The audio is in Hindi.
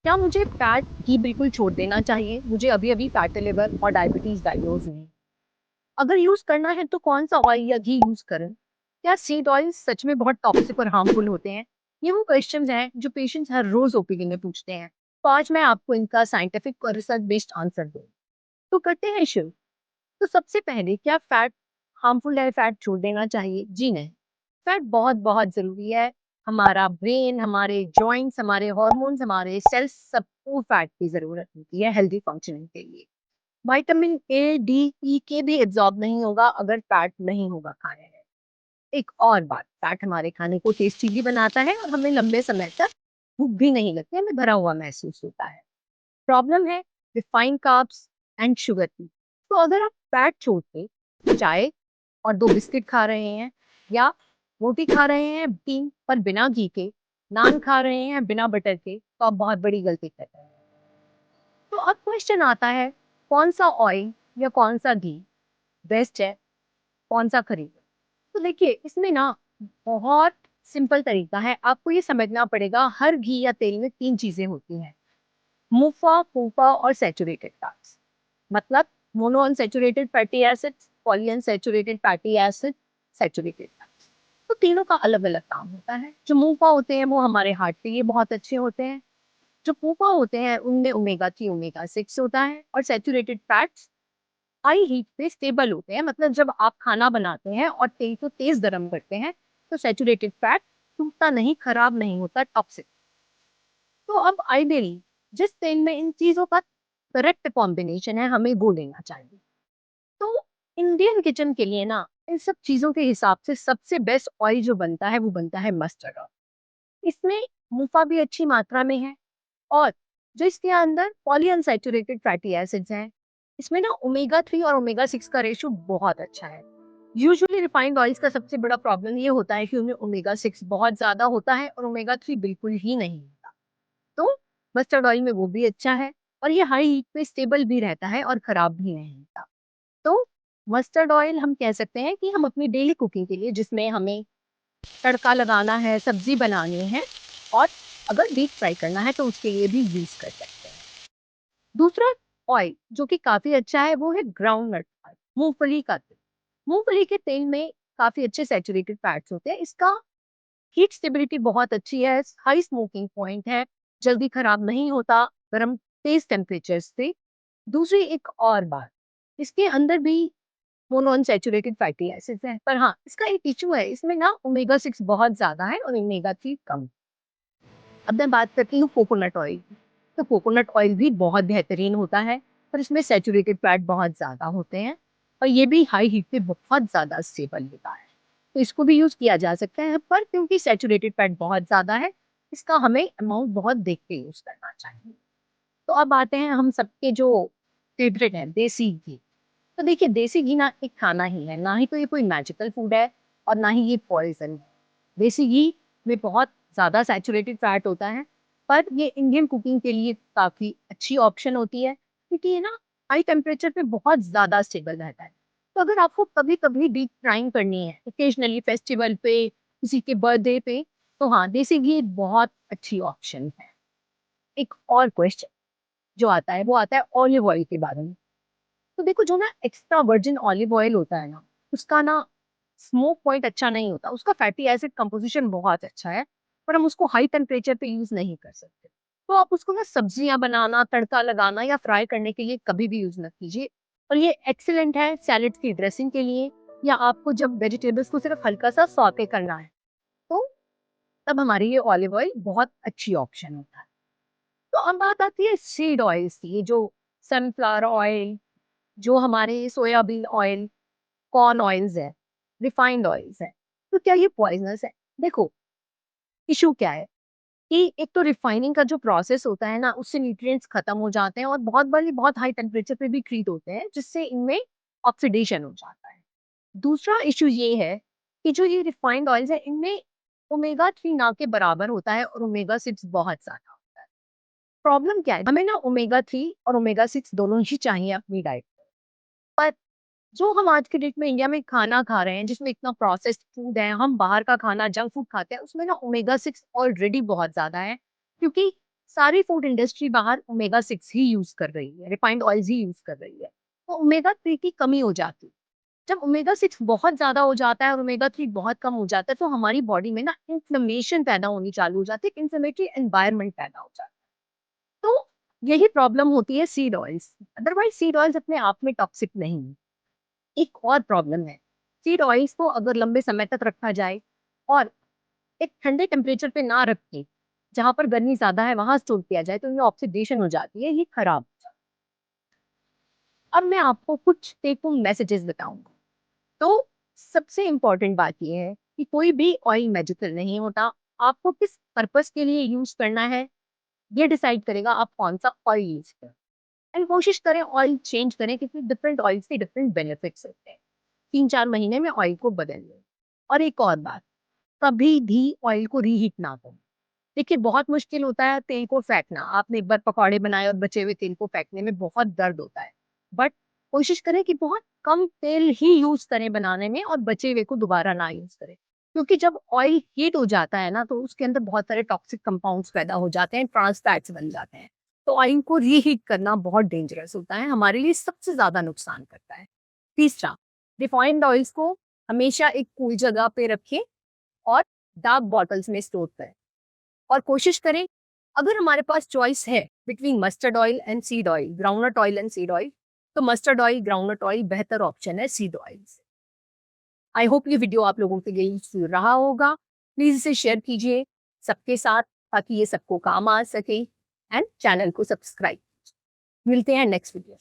क्या मुझे फैट घी बिल्कुल छोड़ देना चाहिए? मुझे अभी-अभी फैटी लिवर और डायबिटीज़ डायग्नोज़ हुई है। अगर यूज़ करना है तो कौन-सा ऑयल या घी यूज़ करें? क्या सीड ऑयल सच में बहुत टॉक्सिक और हार्मफुल होते हैं? ये वो क्वेश्चंस हैं जो पेशेंट्स हर रोज़ ओपीडी में पूछते हैं। तो आज मैं आपको इनका साइंटिफिक और रिसर्च बेस्ड आंसर दूँगी। तो करते हैं शुरू। तो सबसे पहले क्या फैट हार्मफुल है, फैट छोड़ देना चाहिए? जी नहीं। फैट बहुत-बहुत ज़रूरी है। हमारा ब्रेन, हमारे जॉइंट्स, हमारे हार्मोन्स, हमारे सेल्स सबको फैट की ज़रूरत होती है हेल्दी फंक्शनिंग के लिए। विटामिन ए, डी, ई के भी एब्ज़ॉर्ब नहीं होगा अगर फैट नहीं होगा खाने में। एक और बात, फैट हमारे खाने को टेस्टी भी बनाता है और हमें लंबे समय तक भूख भी नहीं लगती, हमें भरा हुआ महसूस होता है। प्रॉब्लम है रिफाइंड कार्ब्स एंड शुगर की। तो अगर आप फैट छोड़ के चाय और 2 बिस्किट खा रहे हैं या रोटी खा रहे हैं पर बिना घी के, नान खा रहे हैं बिना बटर के, तो आप बहुत बड़ी गलती कर रहे हैं। तो अब क्वेश्चन आता है, कौन-सा ऑयल या कौन-सा घी बेस्ट है, कौन-सा खरीदें? तो देखिए, इसमें ना बहुत सिंपल तरीका है। आपको ये समझना पड़ेगा हर घी या तेल में 3 चीज़ें होती हैं, मुफ़ा, फूफा और सैचुरेटेड फैट्स। मतलब monounsaturated fatty acids, polyunsaturated fatty acid, saturated fats. तो तीनों का अलग-अलग काम होता है। जो मुफ़ा होते हैं वो हमारे हार्ट के लिए बहुत अच्छे होते हैं। जो फूफा होते हैं उनमें ओमेगा 3, ओमेगा 6 होता है और सैचुरेटेड फैट्स हाई हीट पे स्टेबल होते हैं। मतलब जब आप खाना बनाते हैं और तेल को तेज़ गरम करते हैं, तो सैचुरेटेड फैट टूटता नहीं, खराब नहीं होता, टॉक्सिक। तो अब आइडियली जिस तेल में इन चीज़ों का करेक्ट कॉम्बिनेशन है, हमें वो लेना चाहिए। तो इंडियन किचन के लिए ना इन सब चीज़ों के हिसाब से सबसे बेस्ट ऑयल जो बनता है, वो बनता है मस्टर्ड ऑयल। इसमें मुफ़ा भी अच्छी मात्रा में है और जो इसके अंदर पॉलीअनसैचुरेटेड फैटी एसिड्स हैं, इसमें ना ओमेगा 3 और ओमेगा 6 का रेशियो बहुत अच्छा है। यूजुअली रिफाइंड ऑयल्स का सबसे बड़ा प्रॉब्लम ये होता है कि उनमें ओमेगा 6 बहुत ज़्यादा होता है और ओमेगा 3 बिल्कुल ही नहीं होता। तो मस्टर्ड ऑयल में वो भी अच्छा है और ये हाई हीट पे स्टेबल भी रहता है और खराब भी नहीं होता। तो मस्टर्ड ऑयल हम कह सकते हैं कि हम अपनी डेली कुकिंग के लिए जिसमें हमें तड़का लगाना है, सब्ज़ी बनानी है और अगर डीप फ्राई करना है तो उसके लिए भी यूज़ कर सकते हैं। दूसरा ऑयल जो कि काफ़ी अच्छा है वो है ग्राउंडनट ऑयल, मूँगफली का तेल। मूँगफली के तेल में काफ़ी अच्छे सैचुरेटेड फैट्स होते हैं। इसका हीट स्टेबिलिटी बहुत अच्छी है, हाई स्मोकिंग पॉइंट है, जल्दी खराब नहीं होता गर्म तेज़ टेम्परेचर से। दूसरी एक और बात, इसके अंदर भी मोनोअनसैचुरेटेड फैटी एसिड्स हैं, पर हाँ, इसका एक इश्यू है, इसमें ना ओमेगा 6 बहुत ज़्यादा है और ओमेगा 3 कम। अब मैं बात करती हूँ कोकोनट ऑयल की। तो कोकोनट ऑयल भी बहुत बेहतरीन होता है, पर इसमें सैचुरेटेड फैट बहुत ज़्यादा होते हैं और ये भी हाई हीट पे बहुत ज़्यादा स्टेबल होता है। तो इसको भी यूज़ किया जा सकता है, पर क्योंकि सैचुरेटेड फैट बहुत ज़्यादा है, इसका हमें अमाउंट बहुत देख के यूज़ करना चाहिए। तो अब आते हैं हम सबके जो फेवरेट है, देसी घी। तो देखिए देसी घी ना एक खाना ही है, ना ही तो ये कोई मैजिकल फूड है और ना ही ये पॉइज़न है। देसी घी में बहुत ज़्यादा सैचुरेटेड फैट होता है, पर ये इंडियन कुकिंग के लिए काफ़ी अच्छी ऑप्शन होती है, क्योंकि ये ना हाई टेम्परेचर पे बहुत ज़्यादा स्टेबल रहता है। तो अगर आपको कभी-कभी डीप फ्राइंग करनी है, ओकेजनली फेस्टिवल पे, किसी के बर्थडे पे, तो हाँ, देसी घी एक बहुत अच्छी ऑप्शन है। एक और क्वेश्चन जो आता है, वो आता है ऑलिव ऑयल के बारे में। तो देखो जो ना एक्स्ट्रा वर्जिन ऑलिव ऑयल होता है ना, उसका ना स्मोक पॉइंट अच्छा नहीं होता, उसका फैटी एसिड कंपोज़िशन बहुत अच्छा है, पर हम उसको हाई टेम्परेचर पे यूज़ नहीं कर सकते। तो आप उसको ना सब्जियाँ बनाना, तड़का लगाना या फ्राई करने के लिए कभी भी यूज़ मत कीजिए। और ये एक्सीलेंट है सैलेड की ड्रेसिंग के लिए या आपको जब वेजिटेबल्स को सिर्फ हल्का-सा सौटे करना है, तो तब हमारी ये ऑलिव ऑयल बहुत अच्छी ऑप्शन होता है। तो अब बात आती है सीड ऑयल्स की, ये जो सनफ्लावर ऑयल, जो हमारे सोयाबीन ऑयल, कॉर्न ऑयल्स हैं, रिफाइंड ऑयल्स हैं, तो क्या ये पॉइज़नस है? देखो, इश्यू क्या है कि एक तो रिफाइनिंग का जो प्रोसेस होता है ना, उससे न्यूट्रिएंट्स खत्म हो जाते हैं और बहुत बारी बहुत हाई टेम्परेचर पे भी ट्रीट होते हैं, जिससे इनमें ऑक्सीडेशन हो जाता है। दूसरा इश्यू ये है कि जो ये रिफाइंड ऑयल्स हैं, इनमें ओमेगा 3 ना के बराबर होता है और ओमेगा 6 बहुत ज़्यादा होता है। प्रॉब्लम क्या है? हमें ना ओमेगा 3 और ओमेगा 6 दोनों ही चाहिए अपनी डाइट में। पर जो हम आज के डेट में इंडिया में खाना खा रहे हैं, जिसमें इतना प्रोसेस्ड फूड है, हम बाहर का खाना, जंक फूड खाते हैं, उसमें ना ओमेगा 6 ऑलरेडी बहुत ज़्यादा है, क्योंकि सारी फूड इंडस्ट्री बाहर ओमेगा 6 ही यूज कर रही है, रिफाइंड ऑयल्स ही यूज कर रही है, तो ओमेगा 3 की कमी हो जाती है। जब ओमेगा 6 बहुत ज़्यादा हो जाता है और ओमेगा 3 बहुत कम हो जाता है, तो हमारी बॉडी में ना इन्फ्लेमेशन पैदा होनी चालू हो जाती है, इन्फ्लेमेटरी एनवायरनमेंट पैदा हो जाता है। तो यही प्रॉब्लम होती है seed oils. Otherwise seed oils अपने आप में टॉक्सिक नहीं है। एक और प्रॉब्लम है, सीड ऑयल्स को अगर लंबे समय तक रखा जाए और एक ठंडे टेम्परेचर पे ना रख के, जहाँ पर गर्मी ज़्यादा है वहाँ स्टोर किया जाए, तो इनमें ऑक्सीडेशन हो जाती है, ये खराब हो जाता है। अब मैं आपको कुछ टेक होम मैसेजेस बताऊँगी। तो सबसे इम्पोर्टेंट बात ये है कि कोई भी ऑयल मैजिकल नहीं होता। आपको किस पर्पस के लिए यूज़ करना है, ये डिसाइड करेगा आप कौन-सा ऑयल यूज़ करें। एंड कोशिश करें ऑयल चेंज करें, क्योंकि डिफरेंट ऑयल के डिफरेंट बेनिफिट्स होते हैं। 3-4 महीने में ऑयल को बदल लें। और एक और बात, कभी भी ऑयल को रीहीट ना करें। देखिए बहुत मुश्किल होता है तेल को फेंकना। आपने एक बार पकौड़े बनाए और बचे हुए तेल को फेंकने में बहुत दर्द होता है। बट कोशिश करें कि बहुत कम तेल ही यूज़ करें बनाने में और बचे हुए को दोबारा ना यूज़ करें। क्योंकि जब ऑयल हीट हो जाता है ना, तो उसके अंदर बहुत सारे टॉक्सिक कंपाउंड्स पैदा हो जाते हैं, ट्रांस फैट्स बन जाते हैं। तो ऑयल को रीहीट करना बहुत डेंजरस होता है, हमारे लिए सबसे ज़्यादा नुकसान करता है। तीसरा, रिफाइंड ऑयल्स को हमेशा एक कूल जगह पे रखें और डार्क बॉटल्स में स्टोर करें। और कोशिश करें, अगर हमारे पास चॉइस है between mustard oil and seed oil, groundnut oil and seed oil, तो मस्टर्ड ऑयल, ग्राउंडनट ऑयल बेहतर ऑप्शन है सीड ऑयल से। आई होप ये वीडियो आप लोगों के लिए यूजफुल रहा होगा। प्लीज इसे शेयर कीजिए सबके साथ, ताकि ये सबको काम आ सके, एंड चैनल को सब्सक्राइब। मिलते हैं नेक्स्ट वीडियो।